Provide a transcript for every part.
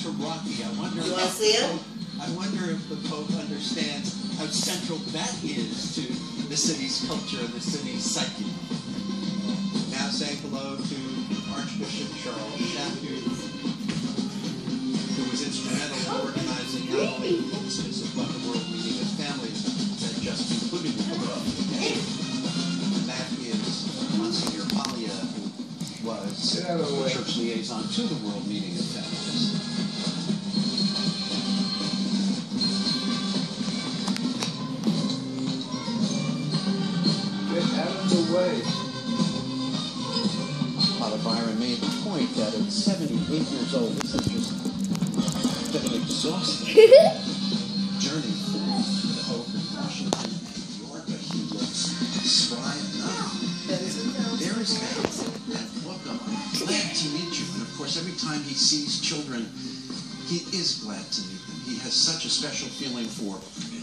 to Rocky. I wonder You want to see it? I wonder if the Pope understands how central that is to the city's culture and the city's psyche. Now saying hello to Archbishop Charles Chaput, who was instrumental in organizing not only the hostess of What the World Meeting of Families that just concluded in Philadelphia, and that is Monsignor Paglia, who was the church liaison to the World Meeting of Families. Get out of the way. Father Byron made the point that at 78 years old, this is just an exhausting journey for the Pope in Washington and New York, but he looks spry enough. There is that. And welcome. Glad to meet you. And of course, every time he sees children, he is glad to meet them. He has such a special feeling for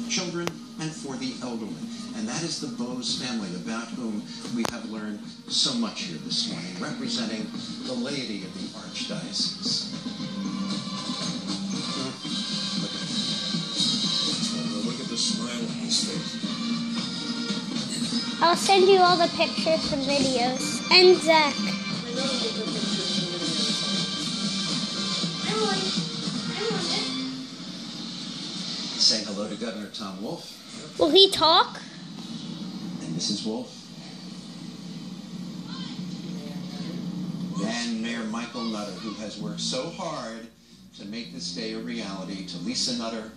children and for the elderly. And that is the Bose family, about whom we have learned so much here this morning, representing the laity of the Archdiocese. Look at the smile on his face. I'll send you all the pictures and videos. And Zach. Saying hello to Governor Tom Wolf. Will he talk? And Mrs. Wolf. And Mayor Michael Nutter, who has worked so hard to make this day a reality, to Lisa Nutter.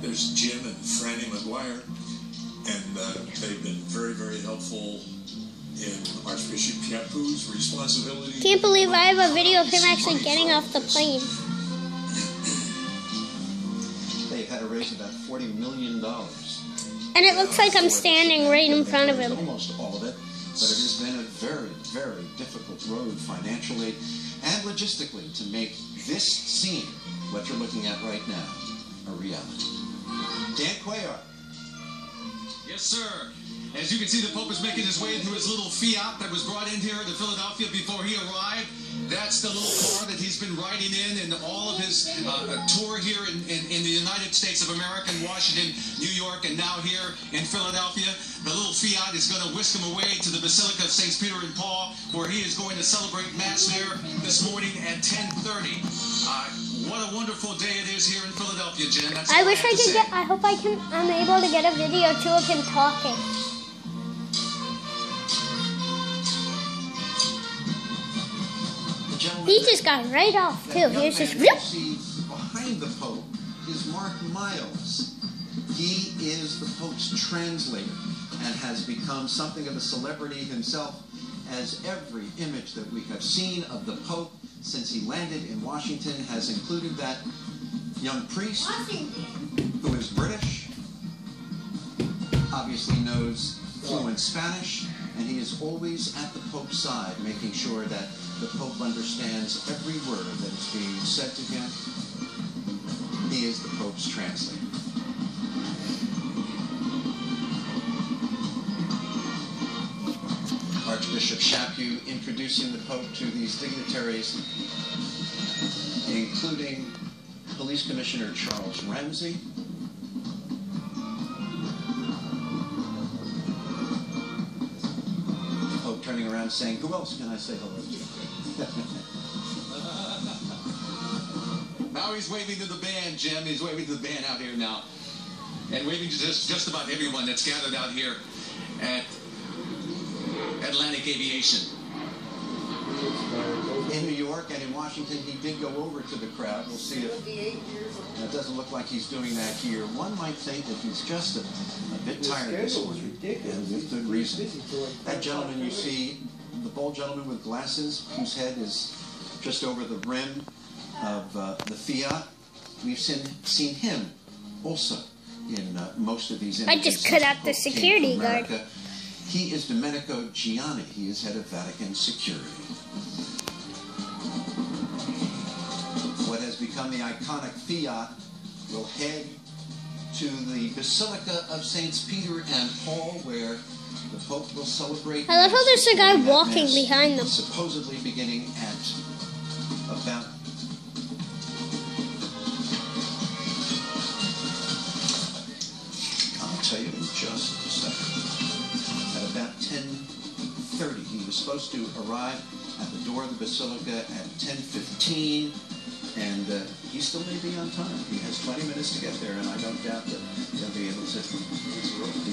There's Jim and Franny McGuire, and they've been very, very helpful in Archbishop Chaput's responsibility. Can't believe I have a video of him actually getting off the plane. They've had to raise about $40 million. And it looks like I'm standing right in front of him. Almost all of it, but it has been a very, very difficult road financially and logistically to make this scene, what you're looking at right now, a reality. Dan Cuellar. Yes, sir. As you can see, the Pope is making his way into his little Fiat that was brought in here to Philadelphia before he arrived. That's the little car that he's been riding in all of his tour here in the United States of America, in Washington, New York, and now here in Philadelphia. The little Fiat is going to whisk him away to the Basilica of St. Peter and Paul, where he is going to celebrate Mass there this morning at 10:30. What a wonderful day it is here in Philadelphia, Jen. That's I wish I could get, I hope I'm able to get a video too of him talking. He just got right off too. Here's just whoop. Behind the Pope is Mark Miles. He is the Pope's translator and has become something of a celebrity himself, as every image that we have seen of the Pope since he landed in Washington has included that young priest who is British, obviously knows fluent Spanish, and he is always at the Pope's side, making sure that the Pope understands every word that is being said to him. He is the Pope's translator. Archbishop Chaput introducing the Pope to these dignitaries, including Police Commissioner Charles Ramsey, the Pope turning around saying, "Who else can I say hello to?" Now he's waving to the band, Jim. He's waving to the band out here now. And waving to just about everyone that's gathered out here at Atlantic Aviation. In New York and in Washington, he did go over to the crowd. We'll see if it doesn't look like he's doing that here. One might think that he's just a bit tired this morning, and with good reason. That gentleman you see, the bald gentleman with glasses, whose head is just over the rim of the Fiat, we've seen him also in most of these images. I just cut out the security guard. He is Domenico Gianni. He is head of Vatican Security. What has become the iconic Fiat will head to the Basilica of Saints Peter and Paul, where the Pope will celebrate. I love how there's a guy walking behind them. Supposedly beginning at about tell you in just a second. At about 10:30, he was supposed to arrive at the door of the Basilica at 10:15, and he still may be on time. He has 20 minutes to get there, and I don't doubt that he'll be able to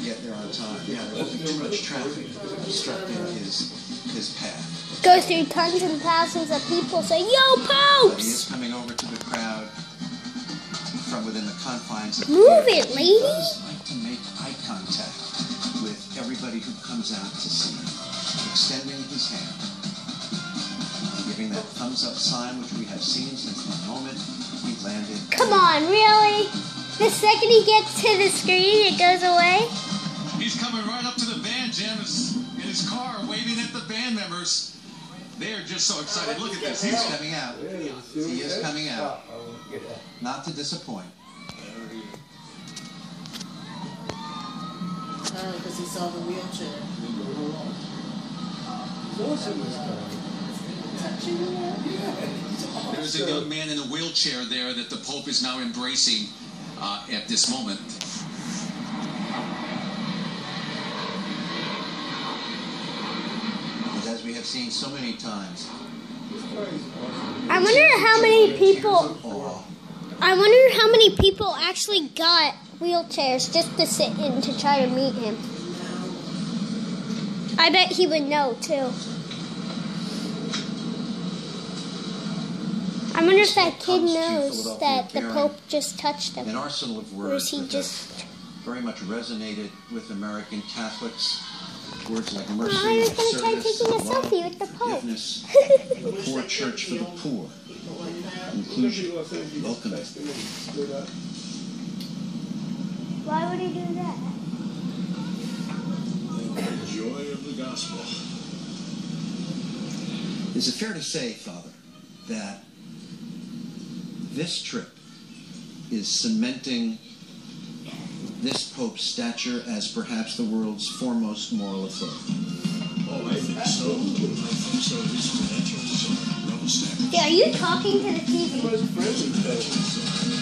get there on time. Yeah, there won't be too much traffic obstructing his path. Goes through tons and thousands of people saying, "Yo, But he Popes!" is coming over to the crowd from within the confines of the Move theater. it, lady. He does like to make eye contact with everybody who comes out to see him, extending his hand, giving that thumbs up sign which we have seen since the moment he landed. Come on, really? The second he gets to the screen, it goes away? He's coming right up to the band, Jim, in his car, waving at the band members. They are just so excited. Look at this. He's coming out. He is coming out. Not to disappoint. Because he saw the wheelchair. There's a young man in a wheelchair there that the Pope is now embracing at this moment. As we have seen so many times. I wonder how many people... Oh, I wonder how many people actually got wheelchairs just to sit in to try to meet him. I bet he would know, too. I wonder if that kid knows that the Pope just touched him. an arsenal of Or is words he that just... have very much resonated with American Catholics. Words like I mercy, was going to try service, taking a love, selfie with the Pope. forgiveness, the poor church for the poor, inclusion, welcoming. Why would he do that? The joy of the gospel. Is it fair to say, Father, that this trip is cementing this Pope's stature as perhaps the world's foremost moral authority? Oh, I think so. His credentials are well established. Yeah, are you talking to the TV? Well established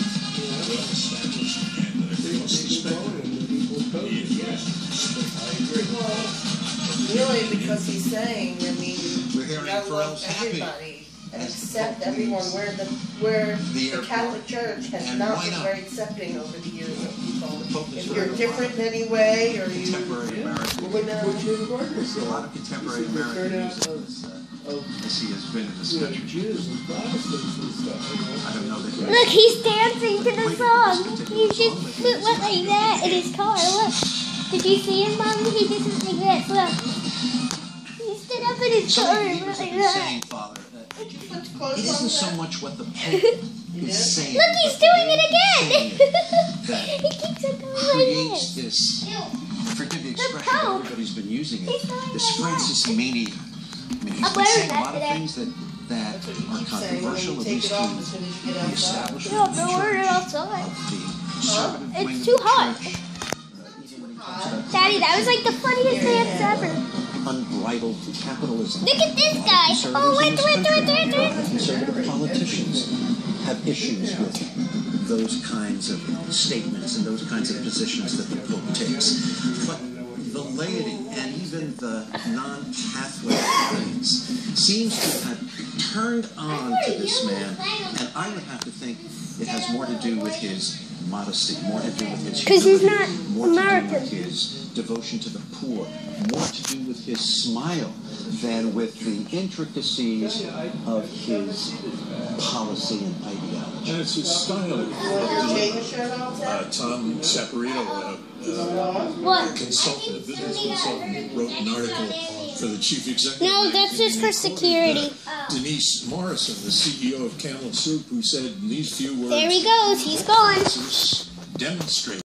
and across the spectrum. Really, because he's saying, I mean, We're hearing you gotta love Pharrell's happy everybody and as the accept Pope everyone. leaves Where the the airport. Catholic Church has And not why been not? very accepting over the years of people. Pope is If very you're different in any way, or you, Contemporary American. you know, A lot of contemporary American musicians, as he has been in this country. I don't know that Look, he's dancing to the song. He just went like that in his car. Look. Did you see him, Mom? He just went like this. Look. He stood up in his Some car of the and leaders went have like been that. saying, Father, that put it clothes on isn't so that. much what the Pope is saying. Look, he's but the doing way it he's saying again. that He keeps on going like creates this. this, forgive the The expression, Pope. everybody's been using He's it, doing this like that. Francis mania. I mean, he's I'm been wearing saying a that lot of today. things that That's what you are keep saying, when controversial, you at take least it to off as soon as you get the outside. establishment No, of the but we're church, outside. of the conservative It's wing of too the hot. church, even when it comes to Daddy, that was like the funniest dance ever. unbridled capitalism. Look at this guy. Oh, wait. Conservative politicians have issues with those kinds of statements and those kinds of positions that the Pope takes. But the laity and even the non-Catholic laity seems to have turned on to this man, and I would have to think it has more to do with his modesty, more to do with his 'Cause he's humility, not more to do American. with his devotion to the poor, more to do with his smile than with the intricacies of his policy and ideology. And it's his style. Take a shirt off, Tom Saporito, What? consultant, a business consultant, wrote an article for the chief executive. No, that's just for security. Denise Morrison, the CEO of Camel Soup, who said in these few words, There he goes. He's gone. demonstrate